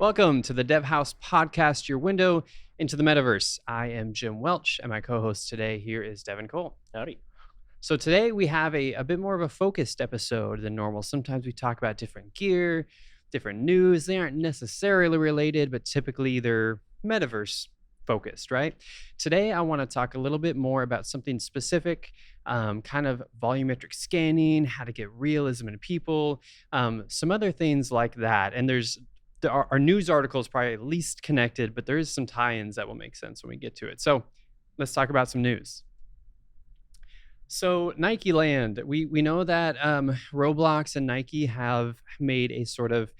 Welcome to the Devhouse Podcast, your window into the Metaverse. I am Jim Welch, and my co-host today here is Devin Cole. Howdy. So today we have a bit more of a focused episode than normal. Sometimes we talk about different gear, different news. They aren't necessarily related, but typically they're Metaverse focused, right? Today I want to talk a little bit more about something specific, kind of volumetric scanning, how to get realism in people, some other things like that. And our news article is probably least connected, but there is some tie-ins that will make sense when we get to it. So let's talk about some news. So Nike Land, we know that Roblox and Nike have made a sort of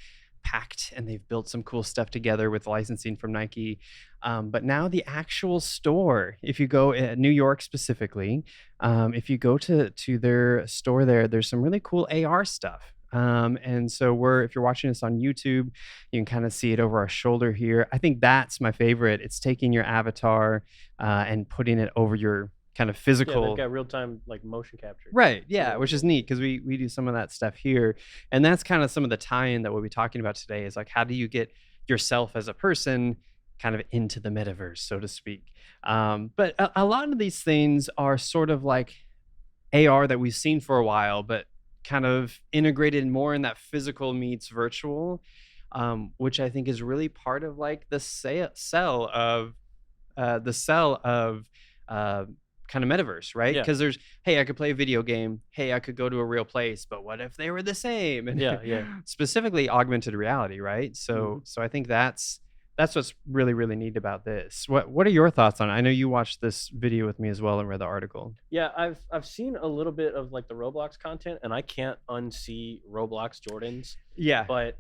pact, and they've built some cool stuff together with licensing from Nike. But now the actual store, if you go at New York specifically, if you go to their store there's some really cool AR stuff. And so if you're watching this on YouTube, you can kind of see it over our shoulder here. I think that's my favorite. It's taking your avatar and putting it over your kind of physical. Yeah, they've got real-time like motion capture. Right. Yeah, which is neat because we do some of that stuff here. And that's kind of some of the tie-in that we'll be talking about today is like, how do you get yourself as a person kind of into the metaverse, so to speak? But a lot of these things are sort of like AR that we've seen for a while, but kind of integrated more in that physical meets virtual, which I think is really part of like the cell of kind of metaverse, right? Because there's, hey, I could play a video game. Hey, I could go to a real place, but what if they were the same? And specifically augmented reality, right? So I think that's what's really, really neat about this. What are your thoughts on it? I know you watched this video with me as well and read the article. Yeah, I've seen a little bit of like the Roblox content, and I can't unsee Roblox Jordans. Yeah. But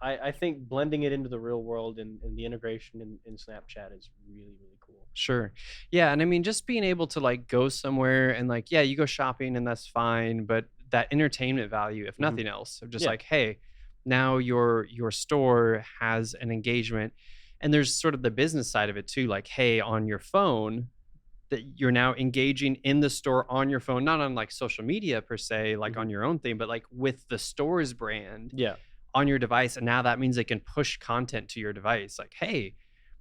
I think blending it into the real world and the integration in Snapchat is really, really cool. Sure. Yeah. And I mean, just being able to like go somewhere and like, yeah, you go shopping and that's fine. But that entertainment value, if nothing else, of just like, hey, now your store has an engagement. And there's sort of the business side of it too. Like, hey, on your phone, that you're now engaging in the store on your phone, not on like social media per se, like on your own thing, but like with the store's brand. Yeah. On your device. And now that means they can push content to your device. Like, hey,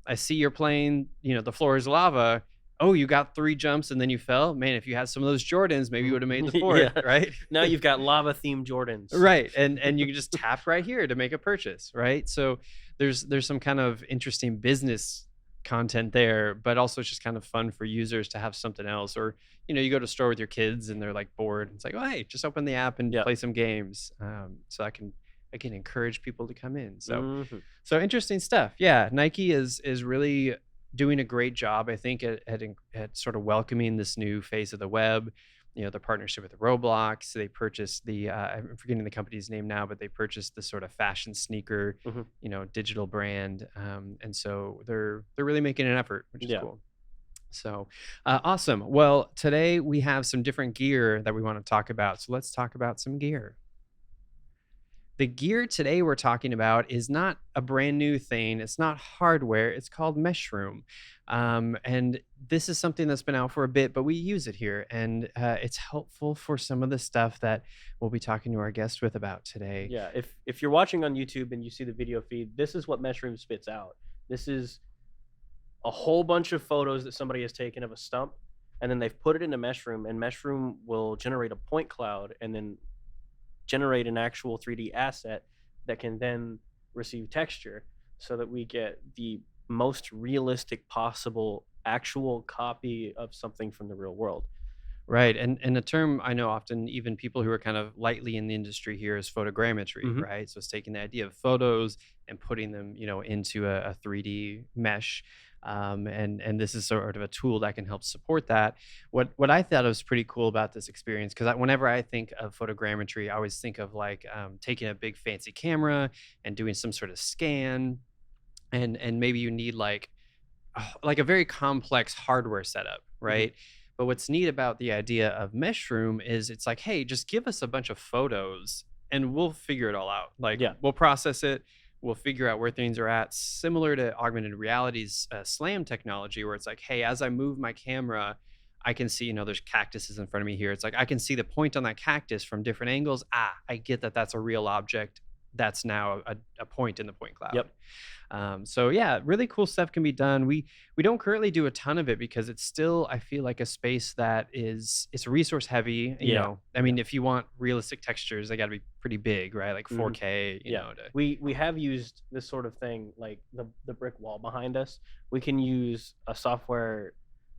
I see you're playing, The Floor is Lava. Oh, you got 3 jumps and then you fell. Man, if you had some of those Jordans, maybe you would have made the 4th, right? Now you've got lava themed Jordans. Right. And you can just tap right here to make a purchase, right? So there's some kind of interesting business content there, but also it's just kind of fun for users to have something else. Or, you go to a store with your kids and they're like bored. It's like, oh, hey, just open the app and play some games. So I can encourage people to come in. So so interesting stuff. Yeah, Nike is really doing a great job, I think, at sort of welcoming this new phase of the web. The partnership with Roblox. They purchased I'm forgetting the company's name now, but they purchased the sort of fashion sneaker, digital brand. And so they're really making an effort, which is cool. So awesome. Well, today we have some different gear that we want to talk about. So let's talk about some gear. The gear today we're talking about is not a brand new thing. It's not hardware. It's called Meshroom. And this is something that's been out for a bit, but we use it here. And it's helpful for some of the stuff that we'll be talking to our guest with about today. Yeah, if you're watching on YouTube and you see the video feed, this is what Meshroom spits out. This is a whole bunch of photos that somebody has taken of a stump, and then they've put it into Meshroom, and Meshroom will generate a point cloud and then generate an actual 3D asset that can then receive texture so that we get the most realistic possible actual copy of something from the real world. Right. And a term I know often even people who are kind of lightly in the industry here is photogrammetry, right? So it's taking the idea of photos and putting them, into a 3D mesh. And this is sort of a tool that can help support that. What I thought was pretty cool about this experience, because whenever I think of photogrammetry, I always think of like taking a big fancy camera and doing some sort of scan, and maybe you need like a very complex hardware setup, right? But what's neat about the idea of Meshroom is it's like, hey, just give us a bunch of photos and we'll figure it all out. We'll process it. We'll figure out where things are at, similar to augmented reality's SLAM technology, where it's like, hey, as I move my camera, I can see, there's cactuses in front of me here. It's like, I can see the point on that cactus from different angles. I get that that's a real object. that's now a point in the point cloud. Yep. So yeah, really cool stuff can be done. We don't currently do a ton of it because it's still, I feel like, a space that it's resource heavy. You Yeah. know, I mean, if you want realistic textures, they got to be pretty big, right? Like 4K. You Yeah. know, to We have used this sort of thing, like the brick wall behind us. We can use a software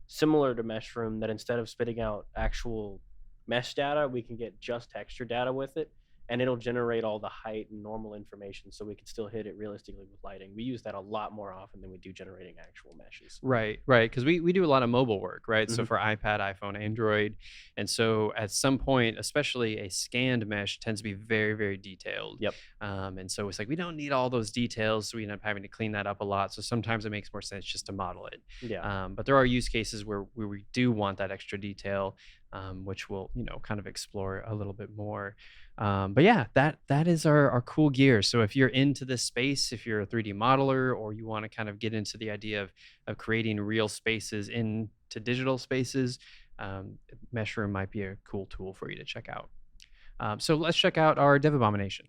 similar to Meshroom that instead of spitting out actual mesh data, we can get just texture data with it, and it'll generate all the height and normal information, so we can still hit it realistically with lighting. We use that a lot more often than we do generating actual meshes. Right, right. Because we do a lot of mobile work, right? So for iPad, iPhone, Android. And so at some point, especially a scanned mesh tends to be very, very detailed. Yep. And so it's like, we don't need all those details. So we end up having to clean that up a lot. So sometimes it makes more sense just to model it. Yeah. But there are use cases where we do want that extra detail, which we'll, kind of explore a little bit more. But yeah, that is our cool gear. So if you're into this space, if you're a 3D modeler, or you want to kind of get into the idea of creating real spaces into digital spaces, Meshroom might be a cool tool for you to check out. So let's check out our Dev Abomination.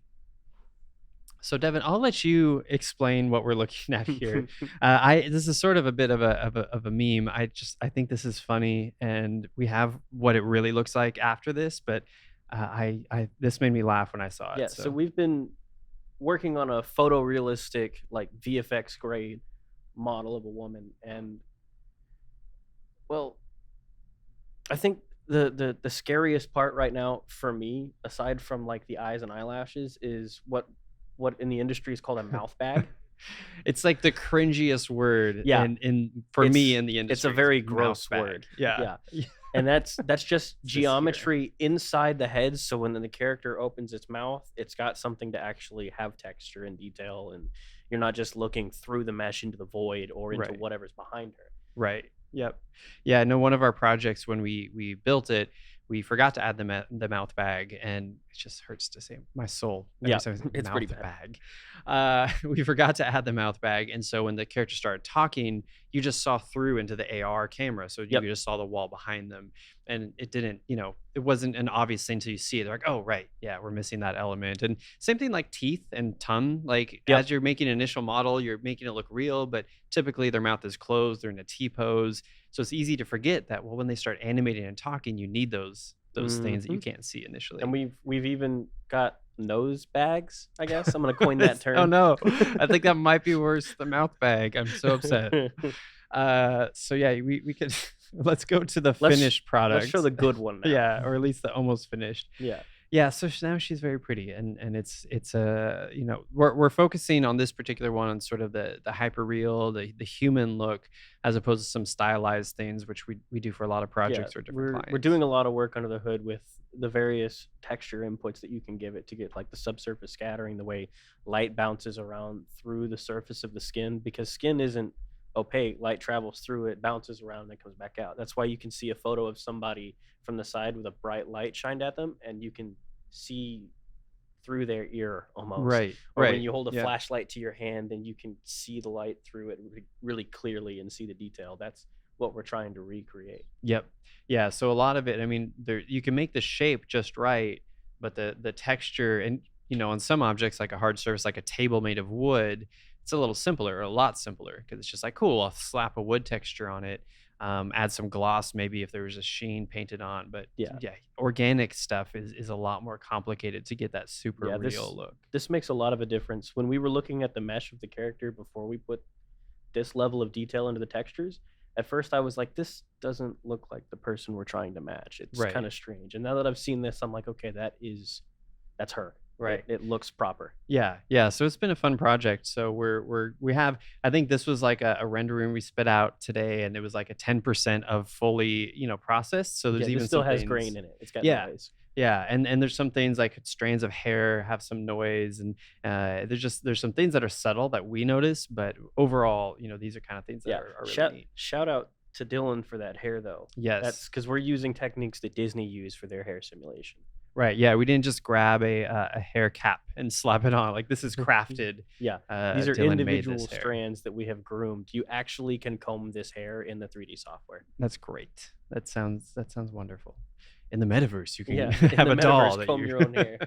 So Devin, I'll let you explain what we're looking at here. This is sort of a bit of a meme. I think this is funny, and we have what it really looks like after this, but this made me laugh when I saw it. Yeah. So we've been working on a photorealistic, like VFX grade model of a woman, and well, I think the scariest part right now for me, aside from like the eyes and eyelashes, is what in the industry is called a mouth bag. It's like the cringiest word. Yeah. For me in the industry. It's a very mouth gross bag. word. Yeah. And that's just It's geometry inside the head. So when the character opens its mouth, it's got something to actually have texture and detail, and you're not just looking through the mesh into the void or into Right. whatever's behind her. Right. Yep. Yeah. No, one of our projects, when we built it, we forgot to add the mouth bag, and it just hurts to say my soul. Yeah, It's pretty mouth bad. bag. We forgot to add the mouth bag, and so when the character started talking, you just saw through into the AR camera, so you just saw the wall behind them, and it didn't, it wasn't an obvious thing till you see it. They're like, oh right, yeah, we're missing that element. And same thing like teeth and tongue. Like as you're making an initial model, you're making it look real, but typically their mouth is closed, they're in a T pose. So it's easy to forget that, well, when they start animating and talking, you need those things that you can't see initially. And we've even got nose bags, I guess. I'm gonna coin that term. Oh no, I think that might be worse than mouth bag. I'm so upset. So yeah, we could let's go to the finished product. Let's show the good one now. Yeah, or at least the almost finished. Yeah. So now she's very pretty, and it's we're focusing on this particular one on sort of the hyper real, the human look, as opposed to some stylized things, which we do for a lot of projects or different clients. We're doing a lot of work under the hood with the various texture inputs that you can give it to get like the subsurface scattering, the way light bounces around through the surface of the skin, because skin isn't opaque. Light travels through it, bounces around, and then comes back out. That's why you can see a photo of somebody from the side with a bright light shined at them, and you can see through their ear almost. Right. Or when you hold a flashlight to your hand, then you can see the light through it really clearly and see the detail. That's what we're trying to recreate. Yep. Yeah. So a lot of it, I mean, you can make the shape just right, but the texture, and on some objects like a hard surface, like a table made of wood, it's a little simpler, or a lot simpler, because it's just like, cool, I'll slap a wood texture on it, add some gloss maybe if there was a sheen painted on. But yeah, organic stuff is a lot more complicated to get that super real look. This makes a lot of a difference. When we were looking at the mesh of the character before we put this level of detail into the textures, at first I was like, this doesn't look like the person we're trying to match. It's kind of strange. And now that I've seen this, I'm like, okay, that's her. Right. It looks proper. Yeah. So it's been a fun project. So we have, I think this was like a rendering we spit out today, and it was like a 10% of fully, processed. So there's even it still some has things, grain in it. It's got noise. Yeah. And there's some things like strands of hair have some noise, and there's some things that are subtle that we notice, but overall, these are kind of things that are really neat. Shout out to Dylan for that hair though. Yes. That's because we're using techniques that Disney used for their hair simulation. Right. Yeah. We didn't just grab a hair cap and slap it on. Like, this is crafted. These are Dylan individual strands that we have groomed. You actually can comb this hair in the 3D software. That's great. That sounds wonderful. in the metaverse you can Yeah, in have the a doll metaverse, that comb you your own hair.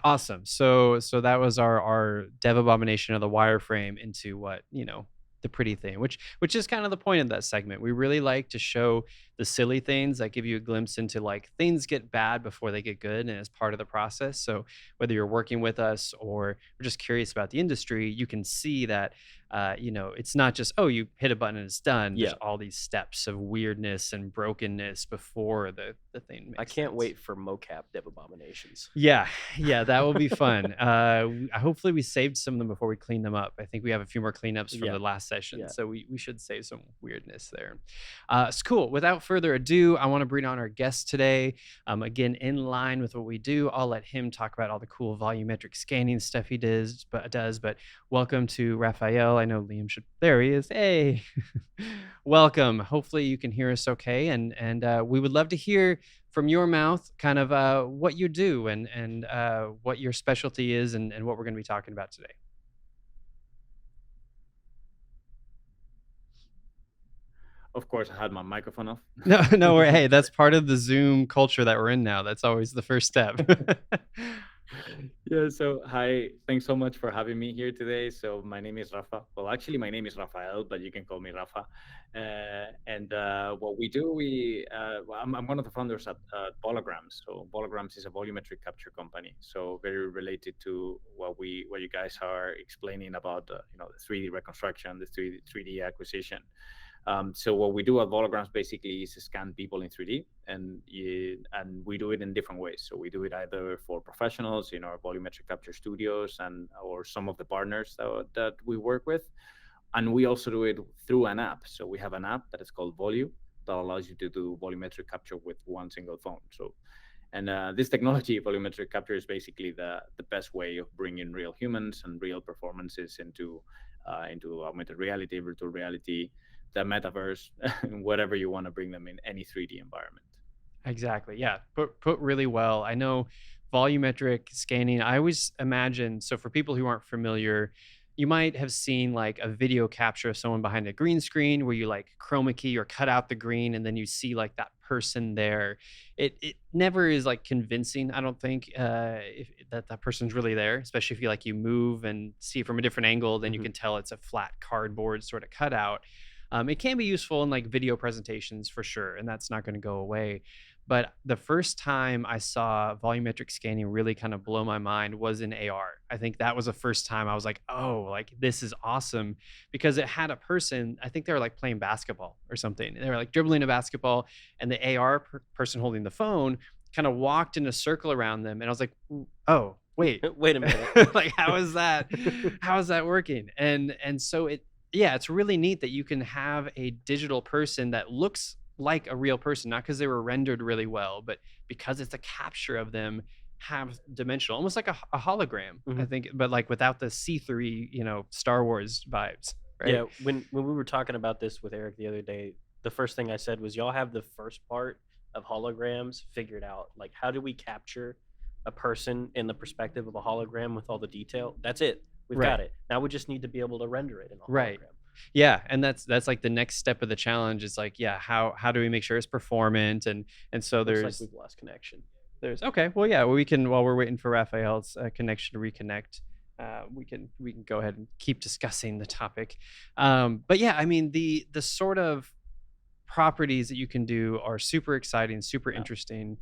awesome. So that was our dev abomination of the wireframe into what, the pretty thing, which is kind of the point of that segment. We really like to show the silly things that give you a glimpse into like things get bad before they get good and as part of the process. So whether you're working with us or we're just curious about the industry, you can see that it's not just, oh, you hit a button and it's done. There's Yeah, all these steps of weirdness and brokenness before the thing I makes can't sense. wait for mocap dev abominations. Yeah, yeah, that will be fun. Hopefully we saved some of them before we clean them up. I think we have a few more cleanups from Yeah, the last session, yeah. so we should save some weirdness there. It's cool. Without further ado, I want to bring on our guest today. Again, in line with what we do, I'll let him talk about all the cool volumetric scanning stuff he does. But welcome to Rafael. I know Liam should. There he is. Hey, welcome. Hopefully you can hear us okay, and we would love to hear from your mouth kind of what you do and what your specialty is and what we're going to be talking about today. Of course, I had my microphone off. No, hey, that's part of the Zoom culture that we're in now. That's always the first step. Yeah, so hi, thanks so much for having me here today. So my name is Rafa. Well, actually, my name is Rafael, but you can call me Rafa. And what we do, I'm one of the founders at Holograms. So Holograms is a volumetric capture company. So very related to what you guys are explaining about, the 3D reconstruction, the 3D acquisition. So what we do at Holograms basically is scan people in 3D, and we do it in different ways. So we do it either for professionals in our volumetric capture studios or some of the partners that we work with, and we also do it through an app. So we have an app that is called Volue that allows you to do volumetric capture with one single phone. And this technology, volumetric capture, is basically the best way of bringing real humans and real performances into augmented reality, virtual reality, the metaverse, whatever you want to bring them in any 3D environment. Exactly. Yeah. Put really well. I know volumetric scanning. I always imagine, so for people who aren't familiar, you might have seen like a video capture of someone behind a green screen where you like chroma key or cut out the green and then you see like that person there. It never is like convincing, I don't think, if that person's really there, especially if you move and see it from a different angle, then you can tell it's a flat cardboard sort of cutout. It can be useful in like video presentations for sure, and that's not going to go away. But the first time I saw volumetric scanning really kind of blow my mind was in AR. I think that was the first time I was like, oh, like this is awesome, because it had a person, I think they were like playing basketball or something. They were like dribbling a basketball, and the AR person holding the phone kind of walked in a circle around them. And I was like, oh, wait, Wait a minute. like how is that working? And so it's really neat that you can have a digital person that looks like a real person, not because they were rendered really well, but because it's a capture of them, have dimensional, almost like a hologram, I think, but like without the C3, Star Wars vibes. Right? Yeah, when we were talking about this with Eric the other day, the first thing I said was, y'all have the first part of holograms figured out. Like, how do we capture a person in the perspective of a hologram with all the detail? That's it. We've got it. Now we just need to be able to render it in a hologram. Right. Yeah, and that's like the next step of the challenge. Is like, yeah, how do we make sure it's performant? And so Looks there's like we've lost connection. okay. Well, yeah, we can, while we're waiting for Raphael's connection to reconnect, we can go ahead and keep discussing the topic. But yeah, I mean the sort of properties that you can do are super exciting, super interesting.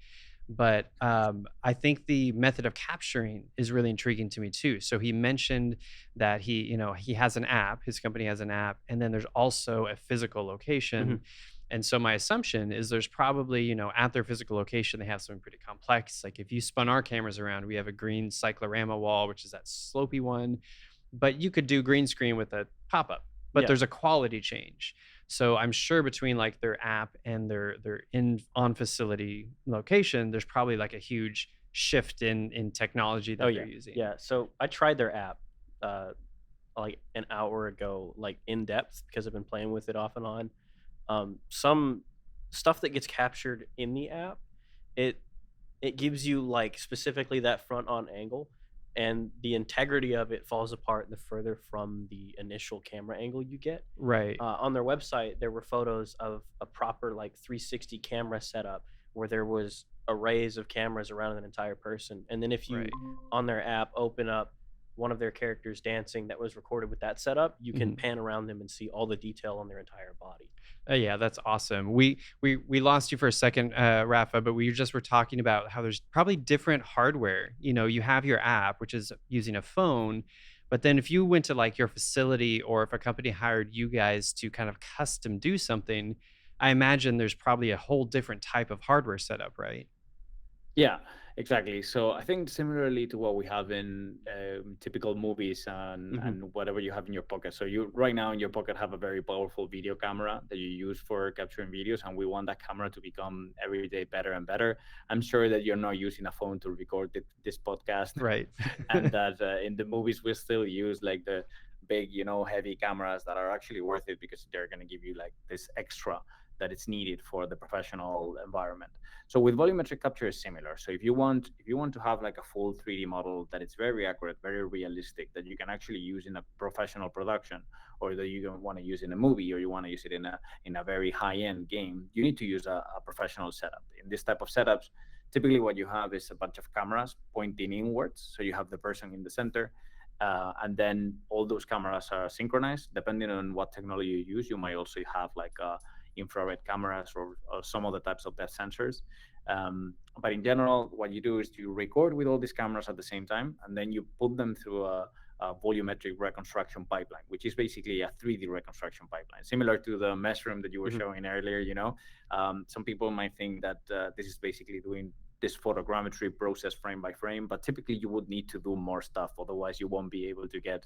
But I think the method of capturing is really intriguing to me too. So he mentioned that he has an app, his company has an app, and then there's also a physical location. And so my assumption is there's probably, at their physical location, they have something pretty complex. Like if you spun our cameras around, we have a green cyclorama wall, which is that slopey one, but you could do green screen with a pop-up, but there's a quality change. So I'm sure between like their app and their on facility location, there's probably like a huge shift in technology that they're using. Yeah. So I tried their app like an hour ago, like in depth, because I've been playing with it off and on. Some stuff that gets captured in the app, it gives you like specifically that front on angle, and the integrity of it falls apart the further from the initial camera angle you get. Right. On their website, there were photos of a proper like 360 camera setup where there was arrays of cameras around an entire person, and then if you Right. on their app open up one of their characters dancing that was recorded with that setup, you can Mhm. pan around them and see all the detail on their entire body. Yeah, that's awesome. We lost you for a second, Rafa, but we just were talking about how there's probably different hardware. You know, you have your app, which is using a phone, but then if you went to like your facility or if a company hired you guys to kind of custom do something, I imagine there's probably a whole different type of hardware setup, right? Yeah, exactly. So I think similarly to what we have in typical movies Hmm. and whatever you have in your pocket. So you right now in your pocket have a very powerful video camera that you use for capturing videos, and we want that camera to become every day better and better. I'm sure that you're not using a phone to record this podcast, Right. and that in the movies we still use like the big, heavy cameras that are actually worth it because they're going to give you like this extra that it's needed for the professional environment. So with volumetric capture is similar. So if you want to have like a full 3D model that is very accurate, very realistic, that you can actually use in a professional production, or that you don't want to use in a movie, or you want to use it in a very high end game, you need to use a professional setup. In this type of setups, typically what you have is a bunch of cameras pointing inwards. So you have the person in the center. And then all those cameras are synchronized. Depending on what technology you use, you might also have like infrared cameras or some other types of depth sensors. But in general, what you do is you record with all these cameras at the same time, and then you put them through a volumetric reconstruction pipeline, which is basically a 3D reconstruction pipeline, similar to the Meshroom that you were Mhm. showing earlier. Some people might think that this is basically doing this photogrammetry process frame by frame, but typically you would need to do more stuff. Otherwise, you won't be able to get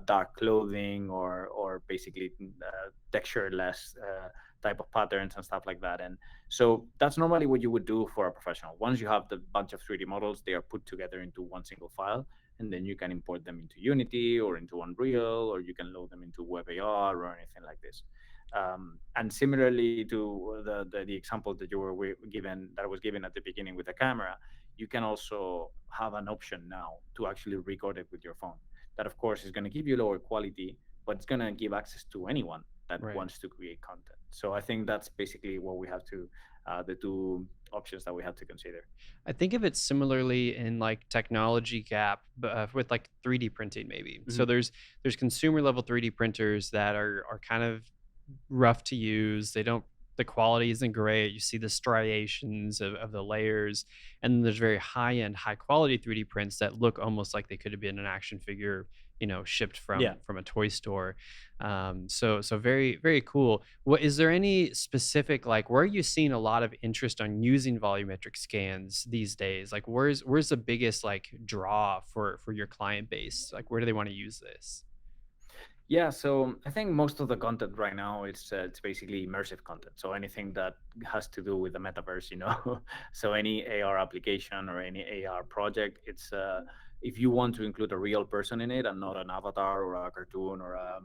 dark clothing or basically textureless type of patterns and stuff like that. And so that's normally what you would do for a professional. Once you have the bunch of 3D models, they are put together into one single file, and then you can import them into Unity or into Unreal, or you can load them into WebAR or anything like this. And similarly to the example that you were given, that was given at the beginning with the camera, you can also have an option now to actually record it with your phone. That of course is going to give you lower quality, but it's going to give access to anyone that Right. wants to create content. So I think that's basically what we have to, the two options that we have to consider. I think of it similarly in like technology gap, with like 3D printing maybe. So Mhm. there's consumer level 3D printers that are kind of rough to use. They don't the quality isn't great. You see the striations of the layers, and then there's very high end, high quality 3D prints that look almost like they could have been an action figure, shipped Yeah. from a toy store. So very very cool. What is there any specific like where are you seeing a lot of interest on using volumetric scans these days? Like where's the biggest like draw for your client base? Like where do they want to use this? Yeah, so I think most of the content right now it's basically immersive content. So anything that has to do with the metaverse. So any AR application or any AR project, it's if you want to include a real person in it and not an avatar or a cartoon or a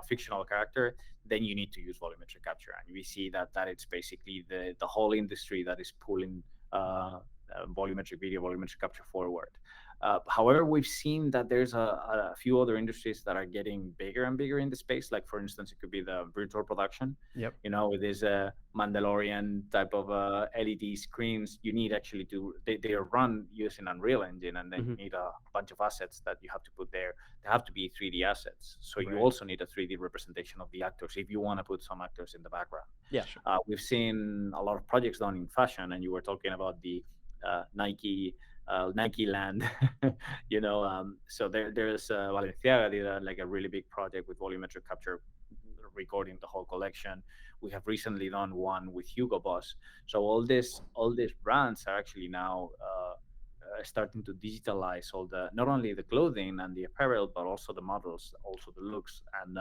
fictional character, then you need to use volumetric capture. And we see that it's basically the whole industry that is pulling volumetric video, volumetric capture forward. However, we've seen that there's a few other industries that are getting bigger and bigger in the space. Like, for instance, it could be the virtual production. Yep. With this Mandalorian type of LED screens, you need actually they are run using Unreal Engine, and then you Mhm. need a bunch of assets that you have to put there. They have to be 3D assets. So you Right. also need a 3D representation of the actors if you want to put some actors in the background. Yeah. Sure. We've seen a lot of projects done in fashion, and you were talking about the Nike Land. So there's Balenciaga did like a really big project with volumetric capture, recording the whole collection. We have recently done one with Hugo Boss. So all these brands are actually now starting to digitalize all the not only the clothing and the apparel, but also the models, also the looks. And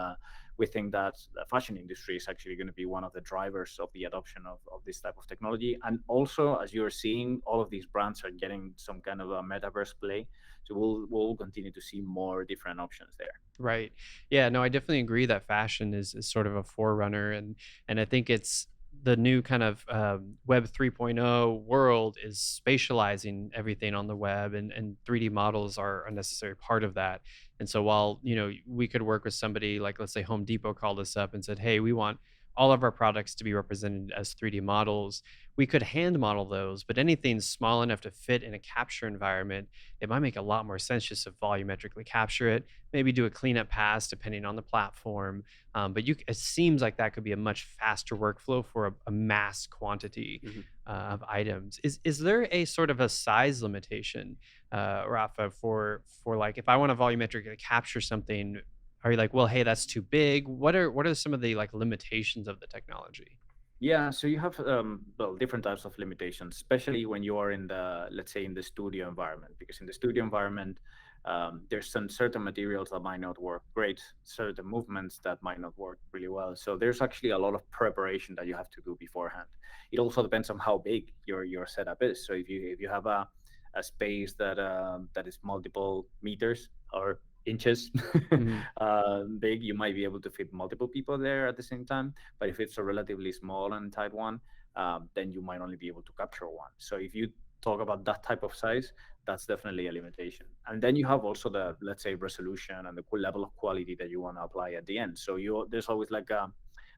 we think that the fashion industry is actually going to be one of the drivers of the adoption of this type of technology. And also, as you're seeing, all of these brands are getting some kind of a metaverse play. So we'll continue to see more different options there. Right. Yeah, no, I definitely agree that fashion is sort of a forerunner, and I think it's the new kind of web 3.0 world is spatializing everything on the web, and 3D models are a necessary part of that. And so while, we could work with somebody like let's say Home Depot called us up and said, "Hey, we want all of our products to be represented as 3D models. We could hand model those, but anything small enough to fit in a capture environment, it might make a lot more sense just to volumetrically capture it, maybe do a cleanup pass depending on the platform. It seems like that could be a much faster workflow for a mass quantity Hmm. of items. Is there a sort of a size limitation, Rafa, for like if I want to volumetrically capture something? Are you like, well, hey, that's too big? What are some of the like limitations of the technology? Yeah, so you have well, different types of limitations, especially when you are in the, let's say, in the studio environment, because in the studio environment, there's some certain materials that might not work great, certain movements that might not work really well. So there's actually a lot of preparation that you have to do beforehand. It also depends on how big your setup is. So if you have a space that is multiple meters or inches Mhm. big, you might be able to fit multiple people there at the same time. But if it's a relatively small and tight one, then you might only be able to capture one. So if you talk about that type of size, that's definitely a limitation. And then you have also the, let's say, resolution and the level of quality that you want to apply at the end. So there's always like a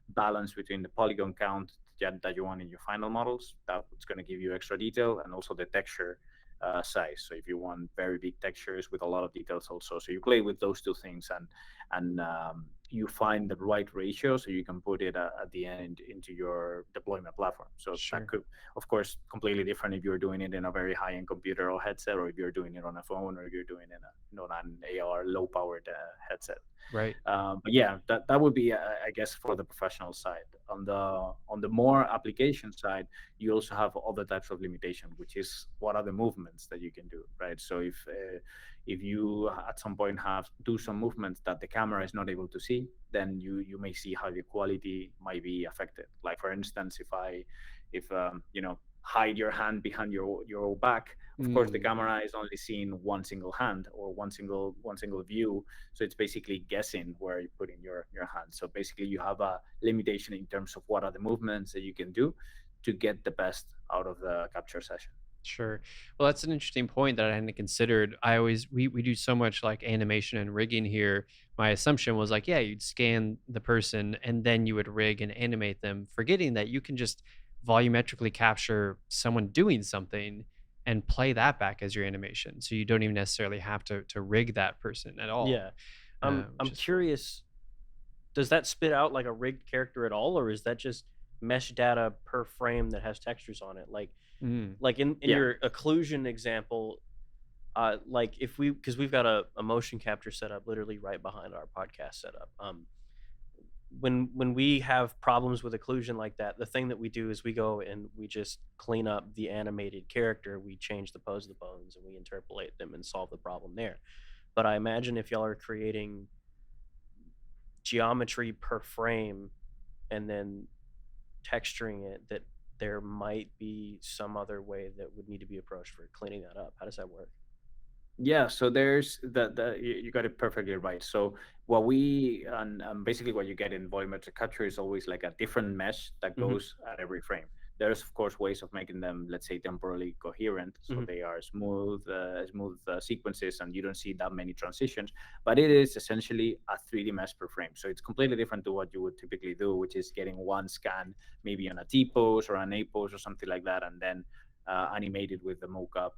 balance between the polygon count that you want in your final models. That's going to give you extra detail, and also the texture size. So if you want very big textures with a lot of details also, so you play with those two things, and you find the right ratio so you can put it at the end into your deployment platform. So that Sure. could, of course, completely different if you're doing it in a very high-end computer or headset, or if you're doing it on a phone, or if you're doing it on an AR low-powered headset. Right. But yeah, that would be, I guess, for the professional side. On the more application side, you also have other types of limitation, which is what are the movements that you can do, right? So if you at some point have do some movements that the camera is not able to see, then you may see how the quality might be affected. Like for instance, if hide your hand behind your back, of course the Mm, camera is only seeing one single hand or one single view, so it's basically guessing where you're putting your hand. So basically you have a limitation in terms of what are the movements that you can do to get the best out of the capture session. sure. Well, that's an interesting point that I hadn't considered. I always we do so much like animation and rigging here. My assumption was like, yeah, you'd scan the person and then you would rig and animate them, forgetting that you can just volumetrically capture someone doing something and play that back as your animation. So you don't even necessarily have to rig that person at all, Yeah. I'm which I'm is cool. curious, does that spit out like a rigged character at all, or is that just mesh data per frame that has textures on it? Mm, Like in Yeah. your occlusion example, like if we because we've got a motion capture setup literally right behind our podcast setup. When we have problems with occlusion like that, the thing that we do is we go and we just clean up the animated character. We change the pose of the bones and we interpolate them and solve the problem there. But I imagine if y'all are creating geometry per frame and then texturing it, that there might be some other way that would need to be approached for cleaning that up. How does that work? Yeah, so there's you got it perfectly right. So what we and basically what you get in volumetric capture is always like a different mesh that Hmm. goes at every frame. There's of course ways of making them, let's say, temporally coherent, so Hmm. they are smooth sequences, and you don't see that many transitions. But it is essentially a 3D mesh per frame, so it's completely different to what you would typically do, which is getting one scan maybe on a T pose or an A pose or something like that, and then animated with the mockup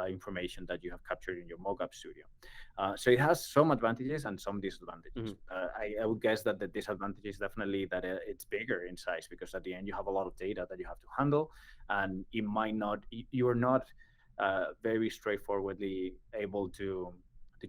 information that you have captured in your mockup studio. So it has some advantages and some Hmm. disadvantages. I would guess that the disadvantage is definitely that it's bigger in size, because at the end you have a lot of data that you have to handle, and it might not you're not very straightforwardly able to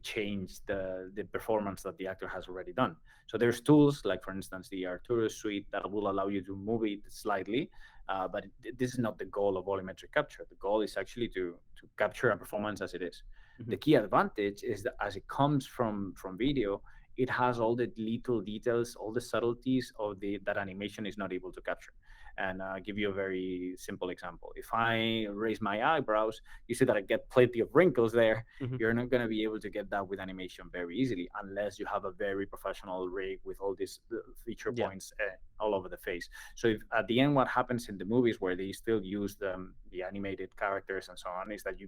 change the performance that the actor has already done. So there's tools like, for instance, the Arturo suite that will allow you to move it slightly, but this is not the goal of volumetric capture. The goal is actually to capture a performance as it is. Hmm. The key advantage is that as it comes from video, it has all the little details, all the subtleties of the that animation is not able to capture. And give you a very simple example. If I raise my eyebrows, you see that I get plenty of wrinkles there. Hmm. You're not going to be able to get that with animation very easily unless you have a very professional rig with all these feature Yeah. points all over the face. So if, at the end, what happens in the movies where they still use the animated characters and so on is that you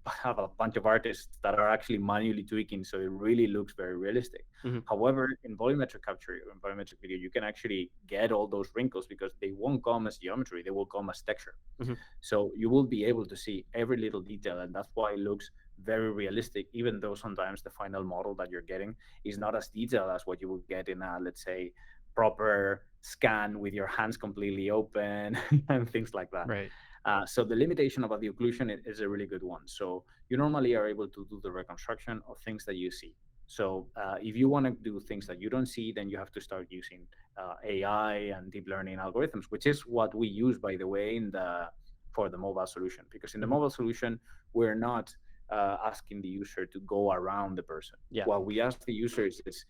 have a bunch of artists that are actually manually tweaking, so it really looks very realistic. Mhm. However, in volumetric capture or in volumetric video, you can actually get all those wrinkles because they won't come as geometry; they will come as texture. Mhm. So you will be able to see every little detail, and that's why it looks very realistic, even though sometimes the final model that you're getting is not as detailed as what you would get in a, let's say, proper scan with your hands completely open and things like that. Right. So the limitation about the occlusion is a really good one. So you normally are able to do the reconstruction of things that you see. So if you want to do things that you don't see, then you have to start using AI and deep learning algorithms, which is what we use, by the way, for the mobile solution. Because in the Mhm. mobile solution, we're not asking the user to go around the person. Yeah. What we ask the users is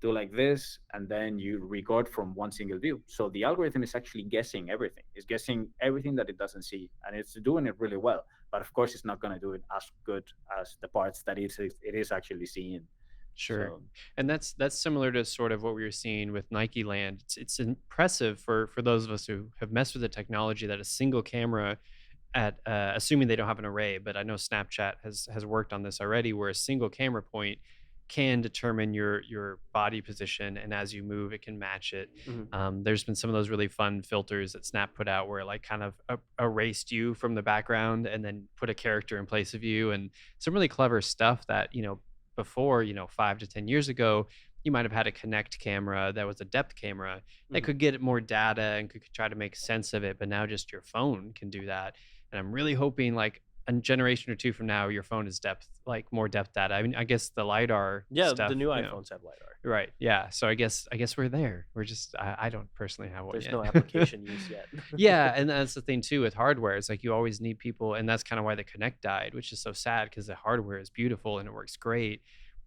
do like this, and then you record from one single view. So the algorithm is actually guessing everything. It's guessing everything that it doesn't see, and it's doing it really well. But of course, it's not going to do it as good as the parts that it is actually seeing. Sure. So And that's similar to sort of what we were seeing with Nike Land. It's impressive for those of us who have messed with the technology that a single camera at assuming they don't have an array, but I know Snapchat has worked on this already, where a single camera point can determine your body position, and as you move, it can match it. Mhm. There's been some of those really fun filters that Snap put out, where it like kind of erased you from the background and then put a character in place of you, and some really clever stuff that before 5 to 10 years ago. You might have had a Connect camera that was a depth camera that Mhm. could get more data and could try to make sense of it, but now just your phone can do that. And I'm really hoping like a generation or two from now, your phone is depth, like more depth data. I mean, I guess the LiDAR Yeah, the stuff, new iPhones have LiDAR. right. Yeah. So I guess we're there. We're just, I don't personally have one There's yet. no application use yet. Yeah. And that's the thing too with hardware. It's like you always need people. And that's kind of why the Connect died, which is so sad because the hardware is beautiful and it works great.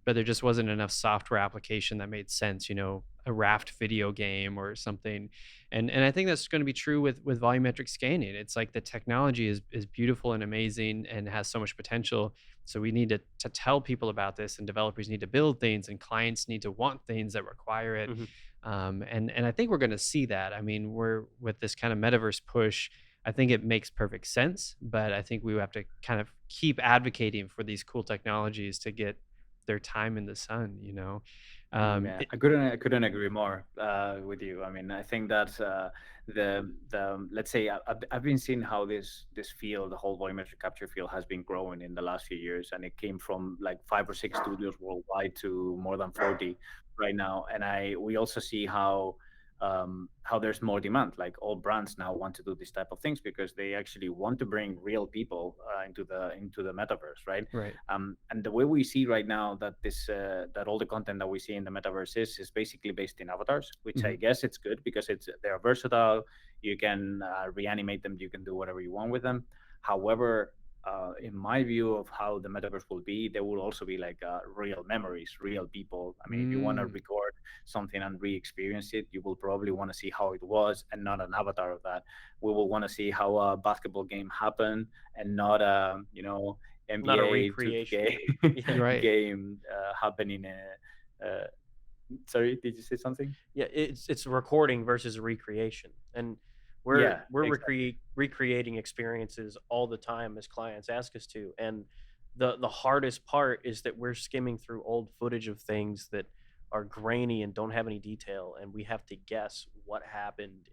But there just wasn't enough software application that made sense, a Raft video game or something. And I think that's going to be true with volumetric scanning. It's like the technology is beautiful and amazing and has so much potential. So we need to tell people about this, and developers need to build things, and clients need to want things that require it. Mhm. And I think we're going to see that. I mean, we're with this kind of metaverse push. I think it makes perfect sense, but I think we have to kind of keep advocating for these cool technologies to get their time in the sun. Yeah, It, I couldn't agree more with you. I mean, I think that the let's say I've been seeing how this field, the whole volumetric capture field, has been growing in the last few years, and it came from like 5 or 6 studios worldwide to more than 40 right now. And we also see how there's more demand. Like all brands now want to do this type of things because they actually want to bring real people into the metaverse, right? right. And the way we see right now that that all the content that we see in the metaverse is basically based in avatars, which I Mhm. guess it's good because they're versatile. You can reanimate them. You can do whatever you want with them. However, in my view of how the metaverse will be, there will also be like real memories, real people. I mean, if you want to Mm, record something and re-experience it, you will probably want to see how it was and not an avatar of that. We will want to see how a basketball game happened and not a Not a NBA recreation. 2K Yeah. right. game happening. Sorry, did you say something? Yeah, it's recording versus recreation, and we're Yeah, we're exactly. recreating experiences all the time as clients ask us to. And the hardest part is that we're skimming through old footage of things that are grainy and don't have any detail, and we have to guess what happened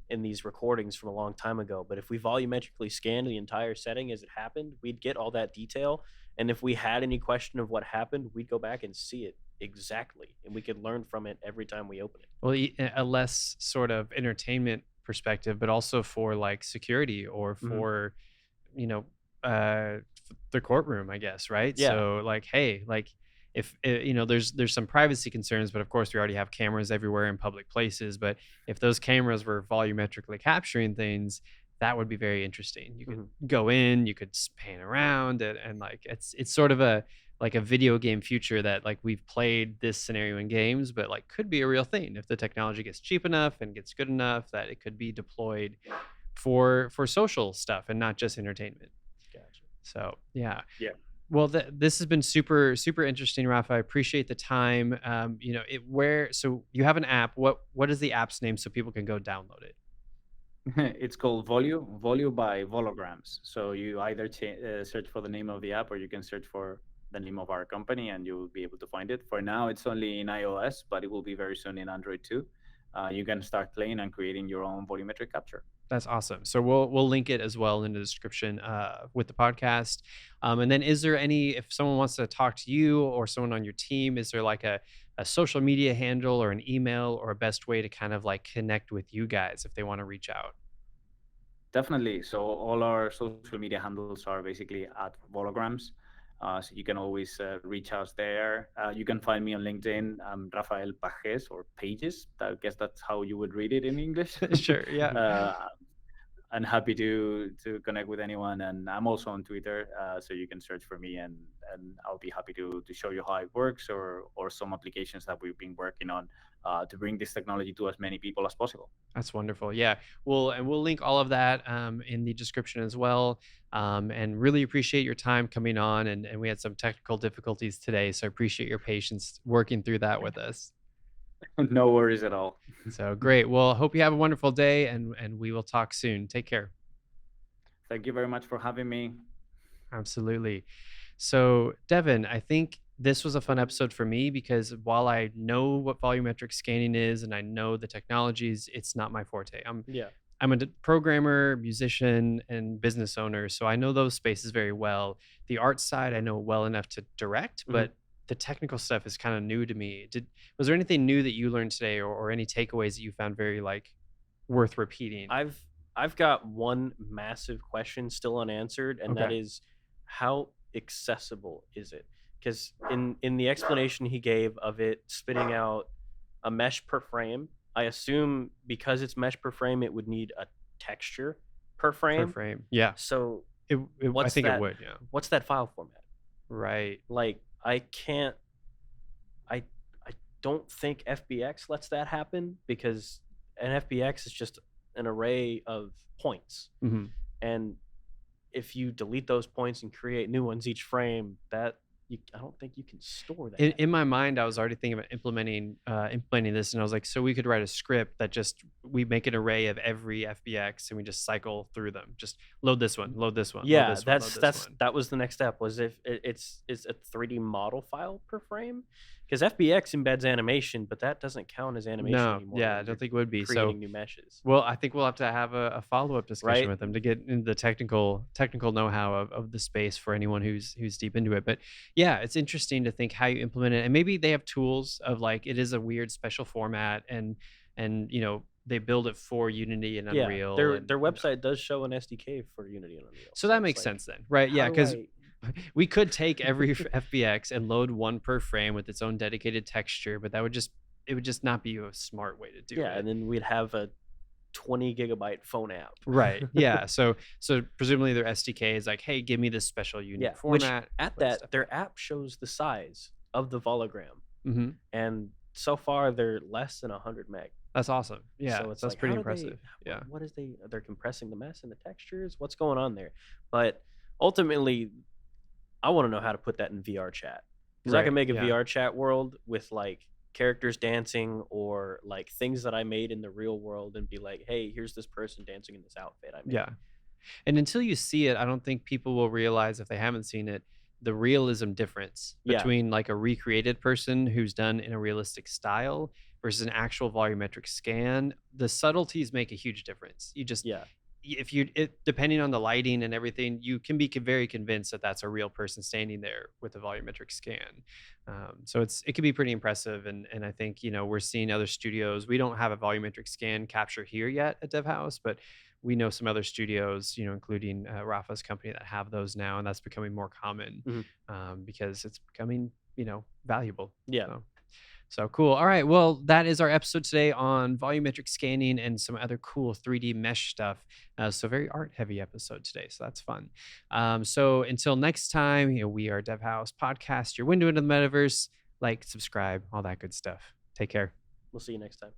in these recordings from a long time ago. But if we volumetrically scanned the entire setting as it happened, we'd get all that detail. And if we had any question of what happened, we'd go back and see it exactly. And we could learn from it every time we open it. Well, a less sort of entertainment perspective, but also for like security or Mhm. for, you know, the courtroom, I guess, right? Yeah. So like, hey, like if there's some privacy concerns, but of course we already have cameras everywhere in public places. But if those cameras were volumetrically capturing things, that would be very interesting. You could Mhm. go in, you could pan around, and like it's sort of a like a video game future that like we've played this scenario in games, but like could be a real thing if the technology gets cheap enough and gets good enough that it could be deployed for social stuff and not just entertainment. Gotcha. So yeah. Yeah. Well, this has been super super interesting, Rafa. I appreciate the time. So you have an app. What is the app's name so people can go download it? It's called Volue by Volograms. So you either search for the name of the app, or you can search for the name of our company, and you'll be able to find it. For now, it's only in iOS, but it will be very soon in Android too. You can start playing and creating your own volumetric capture. That's awesome. So we'll link it as well in the description with the podcast. And then, is there any, if someone wants to talk to you or someone on your team, is there like a social media handle or an email or a best way to kind of like connect with you guys if they want to reach out? Definitely. So all our social media handles are basically at Volograms. So you can always reach us there. You can find me on LinkedIn. I'm Rafael Pagés, or Pages. I guess that's how you would read it in English. Sure. Yeah. I'm happy to connect with anyone, and I'm also on Twitter, so you can search for me, and I'll be happy to show you how it works, or some applications that we've been working on to bring this technology to as many people as possible. That's wonderful. Yeah. We'll link all of that in the description as well. And really appreciate your time coming on. And we had some technical difficulties today. So I appreciate your patience working through that with us. No worries at all. So great. Well, hope you have a wonderful day, and we will talk soon. Take care. Thank you very much for having me. Absolutely. So, Devin, I think this was a fun episode for me because while I know what volumetric scanning is and I know the technologies, it's not my forte. Yeah. I'm a programmer, musician, and business owner, so I know those spaces very well. The art side I know well enough to direct, but the technical stuff is kind of new to me. Was there anything new that you learned today, or any takeaways that you found very like worth repeating? I've got one massive question still unanswered, and that Okay. is, how accessible is it? Because in the explanation he gave of it spitting out a mesh per frame, I assume because it's mesh per frame, it would need a texture per Per frame. frame. Yeah. So I What's think it that? would. Yeah. what's that file format? Right. Like, I can't. I don't think FBX lets that happen, because an FBX is just an array of points, Hmm. and if you delete those points and create new ones each frame, I don't think you can store that. In my mind, I was already thinking about implementing this, and I was like, so we could write a script that just we make an array of every FBX and we just cycle through them. Just load this one, load this one. Yeah, load this one, load this one. that was the next step. Was if it's a 3D model file per frame, because FBX embeds animation, but that doesn't count as animation No, anymore. yeah, I when don't you're think it would be. So, creating new meshes. well, I think we'll have to have a follow-up discussion Right. with them to get into the technical know-how of the space for anyone who's deep into it. But yeah, it's interesting to think how you implement it, and maybe they have tools of like it is a weird special format, and they build it for Unity and Yeah, Unreal. their and, website does show an SDK for Unity and Unreal. so that it's makes like, sense then, right? Yeah, how do because I- we could take every FBX and load one per frame with its own dedicated texture, but it would just not be a smart way to do yeah, it. and then we'd have a 20 gigabyte phone app. Right. Yeah. So presumably their SDK is like, hey, give me this special unique Yeah, which format. at put that stuff their app shows the size of the Vologram, Mm-hmm. and so far they're less than 100 meg. That's awesome. Yeah. So it's That's like, pretty how do they- impressive. Yeah. What is they're compressing the mesh and the textures? What's going on there? But ultimately, I want to know how to put that in VR chat, because I Right, can make a yeah. VR chat world with like characters dancing, or like things that I made in the real world, and be like, hey, here's this person dancing in this outfit I made. Yeah. And until you see it, I don't think people will realize, if they haven't seen it, the realism difference Yeah. between like a recreated person who's done in a realistic style versus an actual volumetric scan. The subtleties make a huge difference. You just, Yeah. if you, depending on the lighting and everything, you can be very convinced that that's a real person standing there with a volumetric scan. So it can be pretty impressive. And I think, we're seeing other studios. We don't have a volumetric scan capture here yet at Devhouse, but we know some other studios, including Rafa's company, that have those now, and that's becoming more common because it's becoming, valuable. Yeah. So cool. All right. Well, that is our episode today on volumetric scanning and some other cool 3D mesh stuff. So very art heavy episode today. So that's fun. So until next time, we are Devhouse Podcast, your window into the metaverse. Like, subscribe, all that good stuff. Take care. We'll see you next time.